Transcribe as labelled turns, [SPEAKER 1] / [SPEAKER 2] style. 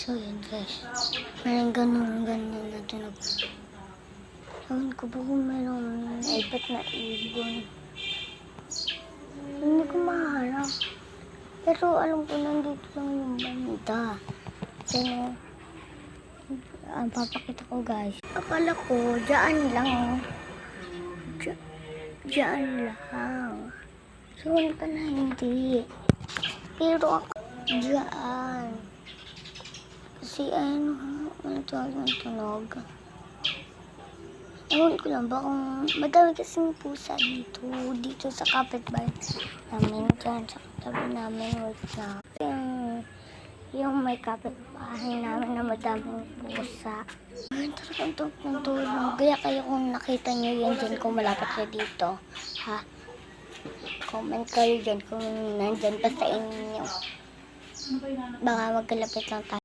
[SPEAKER 1] So yun guys, parang ganun na tunog. Ewan ko ba kung mayroong iPad na ibon. Hindi ko maharap. Pero alam ko nandito lang yung banda. Kaya ang papakita ko guys. Akala ko dyan lang. Dyan lang. So pala hindi. Pero dyan. Kasi ano tunog. Ewan ko lang ba kung madami kasing pusa dito sa kapitbahay namin dyan sa katabi namin. Wait na. Yung may kapitbahay namin na madaming pusa. Ay, talagang tulong. Kaya kayo kung nakita nyo yan dyan kung malapit na dito. Ha? Comment kayo dyan kung nandyan pa sa inyo. Baka magkalapit lang tayo.